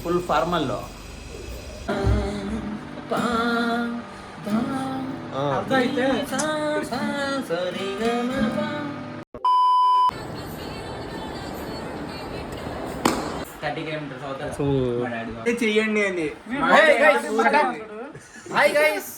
Full formal. చెయ్యండి అని. Hi guys,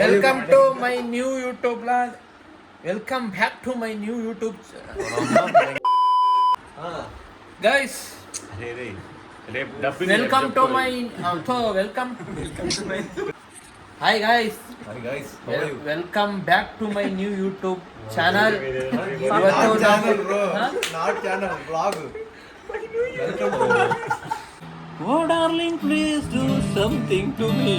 welcome to my new YouTube blog. Welcome back to my new YouTube guys. Welcome to my welcome. Hi guys, welcome back to my new YouTube channel. Oh darling, please do something to me.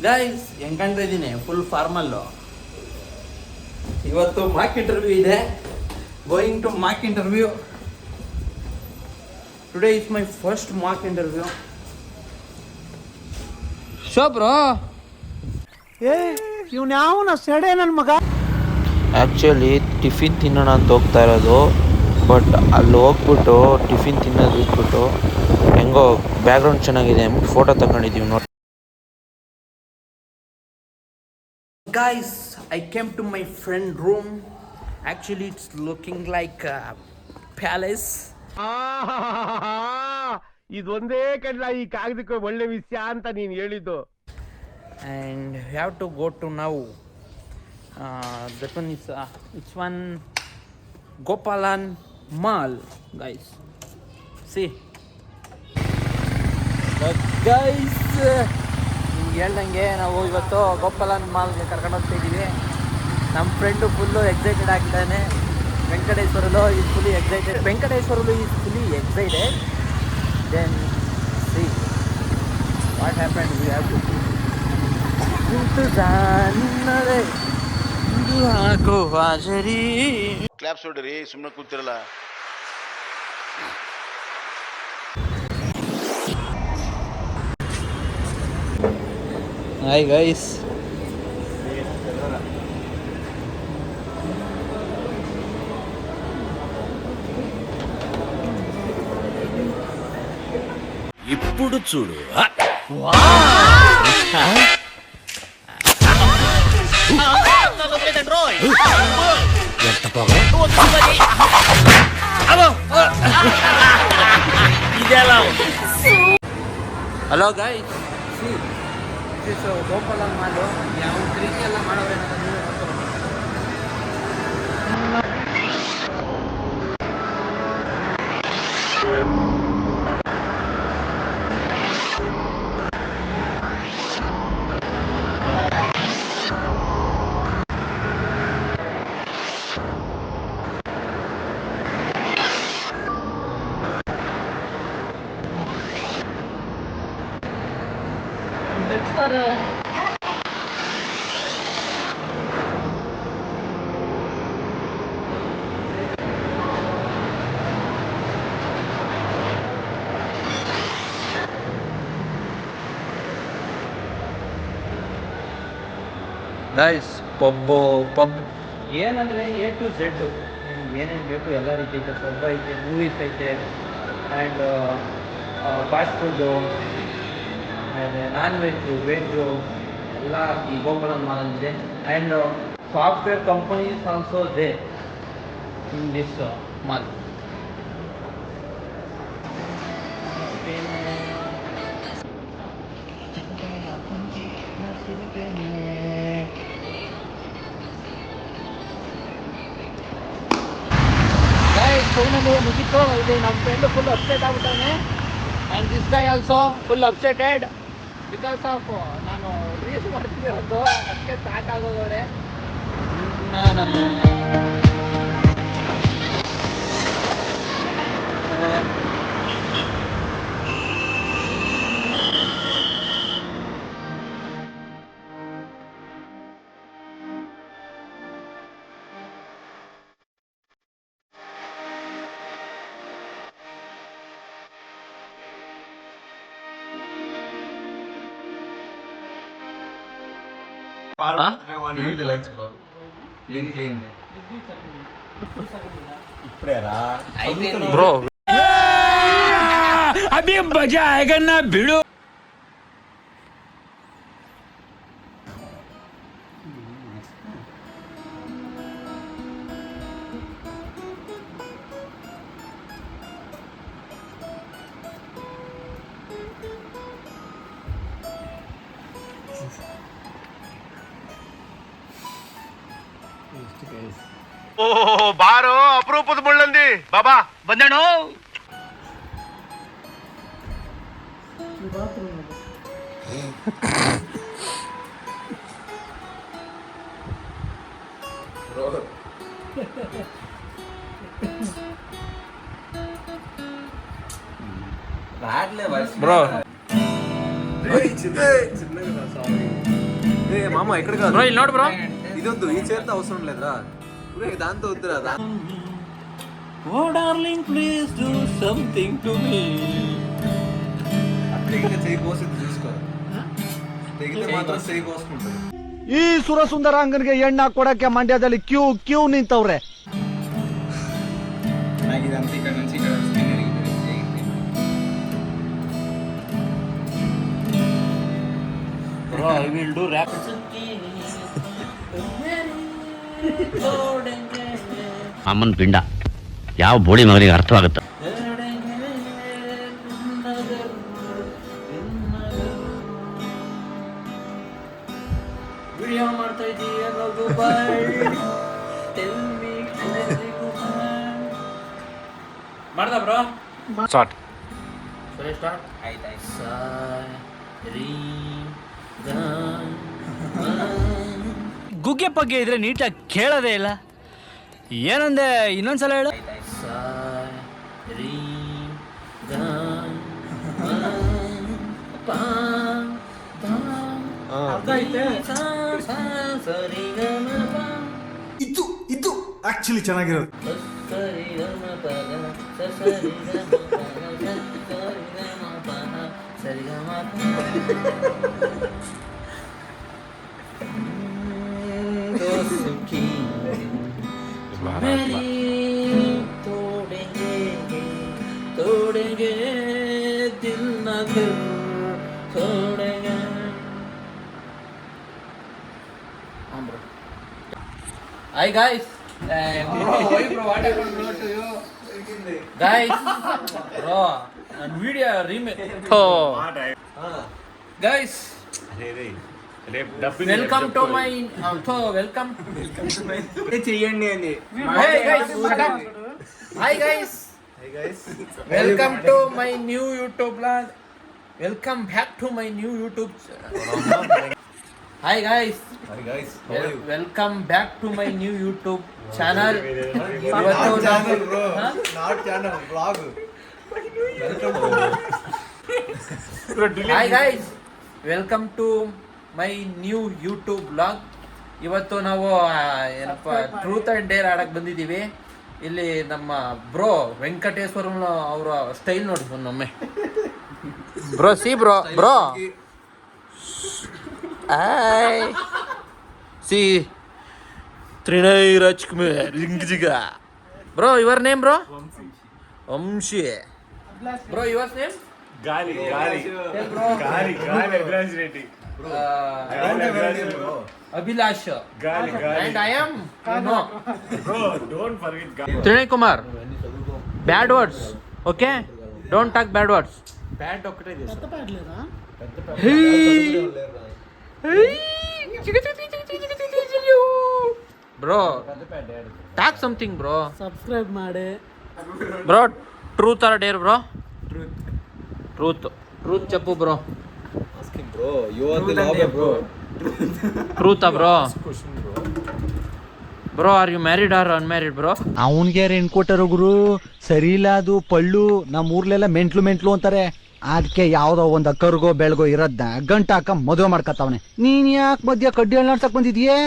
Guys, ಹೆಂಗ್ ಕಾಣ್ತಾ ಇದ್ದೀನಿ? Full formal. ಇವತ್ತು mock interview ಇದೆ. Going to mock interview. Today is my first mock interview. Show bro. ಇವ್ನ್ಯಾವನ ಸೆಡೆ ನನ್ನ ಮಗ. Actually tiffin ತಿನ್ನೋಣ ಅಂತ ಹೋಗ್ತಾ ಇರೋದು, ಬಟ್ ಅಲ್ಲಿ ಹೋಗ್ಬಿಟ್ಟು ಟಿಫಿನ್ ತಿನ್ನೋದು ಬಿಟ್ಬಿಟ್ಟು ಹೆಂಗೋ ಬ್ಯಾಕ್ಗ್ರೌಂಡ್ ಚೆನ್ನಾಗಿದೆ ಅಂದ್ಬಿಟ್ಟು ಫೋಟೋ ತಗೊಂಡಿದ್ದೀವಿ ನೋಡಿ. Guys, I came to my friend room. Actually, it's looking like a palace. ಇದೊಂದೇ ಕಡ್ಲ ಈ ಕಾಗದಕ್ಕೆ ಒಳ್ಳೆ ವಿಷಯ ಅಂತ ನೀನು ಹೇಳಿದ್ದು. And we have to go to now. That one is which one? Gopalan Mall, guys. See. But guys, ಹೇಳ್ದಂಗೆ ನಾವು ಇವತ್ತು ಗೋಪಾಲನ್ ಮಾಲ್ಗೆ ಕರ್ಕೊಂಡು ಹೋಗ್ತಿದ್ದೀವಿ. ನಮ್ಮ ಫ್ರೆಂಡು ಫುಲ್ಲು ಎಕ್ಸೈಟೆಡ್ ಆಗಿದ್ದಾನೆ. Venkateswarlu is fully excited. Then see what happen. We have to ನಿನ್ನದೇ ಇದು ಹಾಕೋ ಹಾಜರಿ. Claps ಹೊಡ್ರಿ, ಸುಮ್ಮನೆ ಕೂತಿರಲ್ಲ. Hi guys. ఇప్పుడు చూడు. ఎంత పొగ ఇదెలా? Hello guys, see this Gopalan mall. ಯಾವ ರೀತಿ ಎಲ್ಲ ಮಾಡೋರೆ ಅಂತ ನೀವೇ ನೋಡ್ಕೊಂಡು. ಗೈಸ್, ಪಬ್ ಏನಂದರೆ A to Z ಏನೇನು ಬೇಕು ಎಲ್ಲ ರೀತಿ ಐತೆ. ಪಬ್ ಐತೆ, ಮೂವೀಸ್ ಐತೆ, ಆ್ಯಂಡ್ ಫಾಸ್ಟ್ ಫುಡ್ಡು, ಆಮೇಲೆ ನಾನ್ ವೆಜ್ಜು ಎಲ್ಲ ಈ ಗೋಪಾಲನ್ ಮಾಲಲ್ಲಿದೆ. And software companies also they in this mall. Finally ಮುಗಿತು. ಇಲ್ಲಿ ನಮ್ಮ ಫ್ರೆಂಡು ಫುಲ್ ಅಪ್ಸೆಟ್ ಆಗ್ಬಿಟ್ಟಾನೆ. And this guy also full upsetted because of ನಾನು ರೀಲ್ಸ್ ಮಾಡ್ತಿರೋದು. ಅದಕ್ಕೆ ಸಾಕಾಗೋದವ್ರೆ. ಬ್ರೋ ಅಭಿ ಮಜಾ ಆಯಗನ್ನ ಬಿಡು. ಓ ಬಾರೋ ಅಪರೂಪದ ಮುಳ್ಳಂದಿ ಬಾಬಾ ಬಂದೇಣೋ. ಬ್ರೋ మామ ఎక్కడ బ్రో ಇಲ್ಲಿ ನೋಡು ಬ್ರೋ. ఇదొద్దు ఈ చేత అవసరం లేదురా దాంతో వద్దురా. Oh darling please do something to me. తెగితే చేయి కోసింది చూసుకో. తెగితే మాత్రం చేయి కోసుకుంటుంది. ಈ ಸುರಸುಂದರಾಂಗನ್ಗೆ ಎಣ್ಣ ಕೊಡಕ್ಕೆ ಮಂಡ್ಯದಲ್ಲಿ ಕ್ಯೂ ನಿಂತವ್ರೆ. Bro I will do rap. ಅಮ್ಮನ ಪಿಂಡ ಯಾವ ಬೋಳಿ ಮಗನಿಗೆ ಅರ್ಥವಾಗುತ್ತೆ. ವಿಡಿಯೋ ಮಾಡ್ತಾ ಇದೀಯ ಮಾಡ್ದ ಬ್ರೋ. ಸ್ಟಾರ್ಟ್. ಸ್ಟಾರ್ಟ್ ಆಯ್ತಾಯ್ತು. ಗುಗ್ಗೆ ಪಗ್ಗೆ ಇದ್ರೆ ನೀಟಾಗಿ ಕೇಳೋದೇ ಇಲ್ಲ. ಏನಂದೆ ಇನ್ನೊಂದ್ಸಲ ಹೇಳು. ಇದು ಆಕ್ಚುಲಿ ಚೆನ್ನಾಗಿರೋದು. तोड़ेंगे दिल न दिल तोड़ेंगे. Hi guys. What happened to you? Guys, bro, and video remake. Guys, welcome to my welcome. చెయ్యండి అని. Hey guys, shut up. Hi guys. Welcome to my new YouTube vlog. Welcome back to my new YouTube. Hi guys. Welcome back to my new YouTube channel. Not channel blog. Hi guys. Welcome to my new YouTube vlog. ಇವತ್ತು ನಾವು ಏನಪ್ಪ truth and Deere ಆಡಕ್ಕೆ ಬಂದಿದ್ದೀವಿ. ಇಲ್ಲಿ ನಮ್ಮ bro Venkateswaran ಅವರ style ನೋಡಿ ಒಮ್ಮೆ. ಬ್ರೋ ಸಿ ಬ್ರೋ ಸಿ ತ್ರಿನೈ ರಾಜ್ಕುಮಾರ್ ಲಿಂಗಜಿಗ. Bro your name bro? Vamshi. Bro your name? Abhilash. And I am no. Trinay Kumar. Bad words. Okay? Don't talk bad words. Pant ఒక్కటే చేస్తా. Bro. Talk something bro. Subscribe ಮಾಡಿ Bro, truth or dare bro? Truth చెప్పు bro. Bro you are the lover bro. Truth bro. Bro, are you married or unmarried bro? ಅವನ್ಗೆ ಹೆಣ್ ಕೊಟ್ಟರು ಗುರು. ಸರಿ ಇಲ್ಲ ಅದು ಪಳ್ಳು. ನಮ್ಮ ಊರ್ಲೆಲ್ಲ ಮೆಂಟ್ಲು ಅಂತಾರೆ. ಅದಕ್ಕೆ ಯಾವ್ದೋ ಒಂದ್ ಅಕ್ಕರ್ಗೋ ಬೆಳ್ಗೋ ಇರೋದ್ನ ಗಂಟ ಹಾಕ ಮದುವೆ ಮಾಡ್ಕತ್ತವನೆ. ನೀನ್ ಯಾಕೆ ಮಧ್ಯ ಕಡ್ಡಿ ಹಣ್ಣಾಡ್ಸಕ್ ಬಂದಿದ್ಯೆ?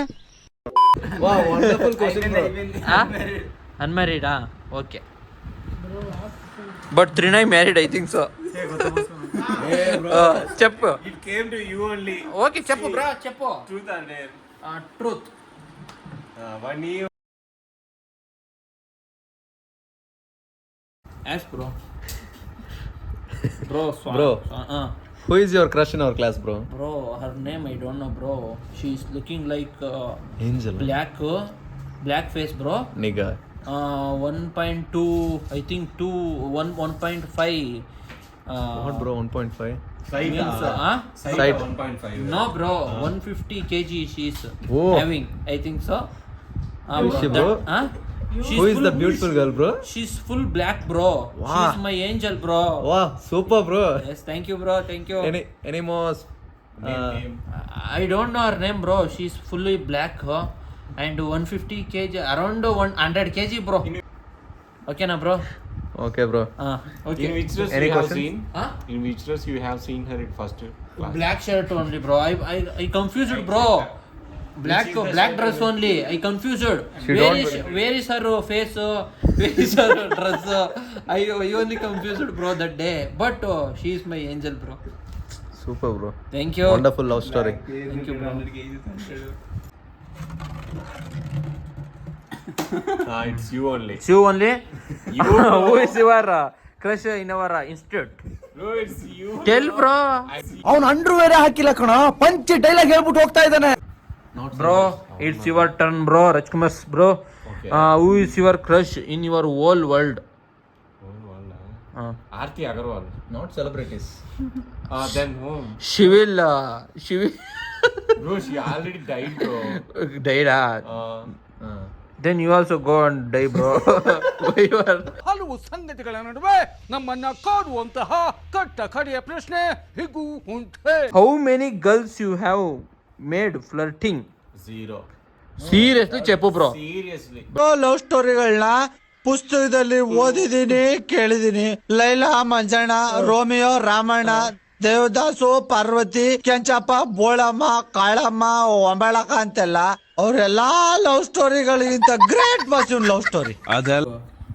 Wow wonderful question bro. Unmarried okay. But Trinay married I think so. చెప్పు. It came to you only. Okay చెప్పు బ్రో, చెప్పు. Truth and dare. Truth. 1 year. Ask bro. Bro. Bro. Who is your crush in our class, bro? Bro, her name I don't know, bro. She's looking like Angel. black face, bro. Nigga. 1.2, I think 1.5. What, bro? 1.5. Means, Sight. 1.5. no, bro. 150 kg she's Oh. having. I think so. Who is she, bro? Who is the beautiful girl, bro? She's full black, bro. Wow. She's my angel, bro. Wow, super, bro. Yes, thank you, bro. Thank you. Any more? Name. I don't know her name, bro. She's fully black, and 150 kg, around 100 kg, bro. Okay, na, bro. Okay, bro. Okay. In which dress Any you have questions? seen? Huh? In which dress you have seen her at first class? Black shirt only, bro. I confused, bro. Black dress only. I confused. Where is her face? Where is her dress? I only confused, bro, that day. But she is my angel, bro. Super, bro. Thank you. Wonderful love story. Thank you, bro. It's you only. You only? Who is your crush in our institute? No, it's you. Tell, bro. ಅವ್ನು ಅಂಡ್ರು ಬೇರೆ ಹಾಕಿಲ್ಲ ಕಣ, punch dialogue ಹೇಳ್ಬಿಟ್ಟು ಹೋಗ್ತಾ ಇದ್ದಾನೆ. Bro, it's your turn, bro. Rajkumar, bro. Okay. Who is your crush in your whole world? Aarti Agarwal. Not celebrities. Then whom? She will. Bro, she already died, bro. Died. Then you also go and die, bro. Why you are? ಹಲವು ಸಂಗತಿಗಳ ನಡುವೆ ನಮ್ಮನ್ನ ಕಾಡುವಂತಹ ಕಟ್ಟ ಕಡೆಯ ಪ್ರಶ್ನೆ ಹೀಗೂ ಉಂಟೆ. How many girls you have made flirting? 0. Seriously, chepu, bro. Seriously. Love ಸ್ಟೋರಿಗಳನ್ನ ಪುಸ್ತಕದಲ್ಲಿ ಓದಿದೀನಿ, ಕೇಳಿದೀನಿ. ಲೈಲಾ, ಮಂಜಣ್ಣ, ರೋಮಿಯೋ, ರಾಮಣ್ಣ, ದೇವದಾಸು, ಪಾರ್ವತಿ, ಕೆಂಚಪ್ಪ, ಬೋಳಮ್ಮ, ಕಾಳಮ್ಮ, ಒಂಬಳಕ ಅಂತೆಲ್ಲ ಅವರೆಲ್ಲಾ ಲವ್ ಸ್ಟೋರಿಗಳಿಗಿಂತ great was in love story.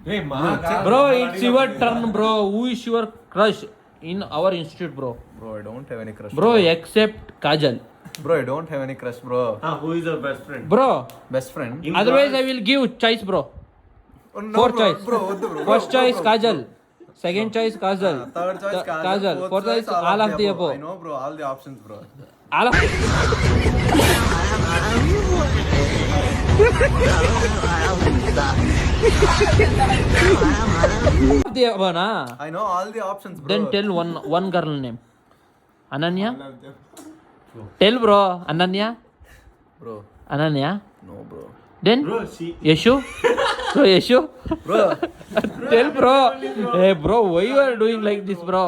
Hey, Bro, it's your turn, bro. Who is your crush in our institute, bro? Bro, I don't have any crush. Bro, except Kajal. Bro, I don't have any crush, bro. who is your best friend? Bro, Best friend. otherwise I will give choice, bro. Oh, no, Fourth bro, choice. bro, ವದ್ದು bro. First choice Kajal. Second choice Kajal. Third choice Kajal. Fourth choice all of the above. I know, bro, all the options, bro. All of the above, na? I know all the options, bro. Then tell one girl name. Ananya? Tell, bro. Ananya? Bro, Ananya? no, bro. Then Yeshu? Bro, Yeshu? Bro, Tell, bro. Hey, bro, why you are doing like this, bro?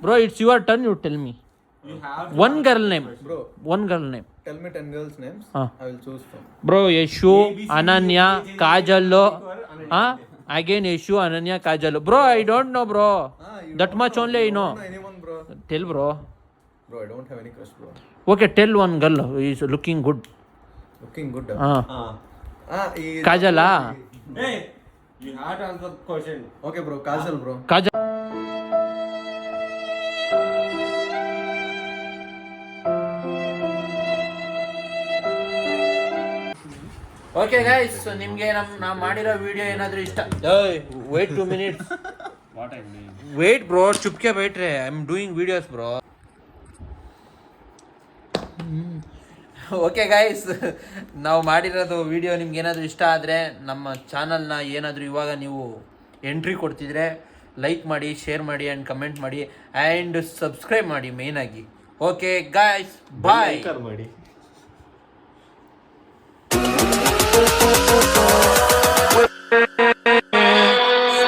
Bro, it's your turn, you tell me. One girl name. bro, One girl name. tell me 10 girls' names. Huh. I will choose from. Bro, Yeshu, Ananya, Kajal. Again Yeshu, Ananya, Kajal. Bro, I don't know, bro. You That much only I know. don't know anyone, bro. Tell, bro. Bro, I don't have any crush, bro. Okay, tell one girl who is looking good. Looking good. He- Kajal, Hey, you had to answer the question. Okay, bro. Kajal, bro. Kajal. Okay guys, ನಿಮಗೆ ನಾವು ಮಾಡಿರೋ video ಏನಾದರೂ ಇಷ್ಟ, wait 2 minutes. Wait bro, ಚುಪ್ಕೆ ಬೈಟ್ರೆ, I am doing videos bro. Okay guys, ನಾವು ಮಾಡಿರೋದು video ನಿಮ್ಗೆ ಏನಾದರೂ ಇಷ್ಟ ಆದರೆ ನಮ್ಮ ಚಾನಲ್ನ ಏನಾದರೂ ಇವಾಗ ನೀವು ಎಂಟ್ರಿ ಕೊಡ್ತಿದ್ರೆ ಲೈಕ್ ಮಾಡಿ, ಶೇರ್ ಮಾಡಿ ಆ್ಯಂಡ್ ಕಮೆಂಟ್ ಮಾಡಿ ಆ್ಯಂಡ್ ಸಬ್ಸ್ಕ್ರೈಬ್ ಮಾಡಿ ಮೇಯ್ನಾಗಿ. ಓಕೆ ಗೈಸ್, ಬಾಯ್. ಮಾಡಿ.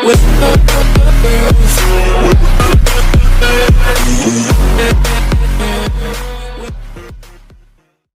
With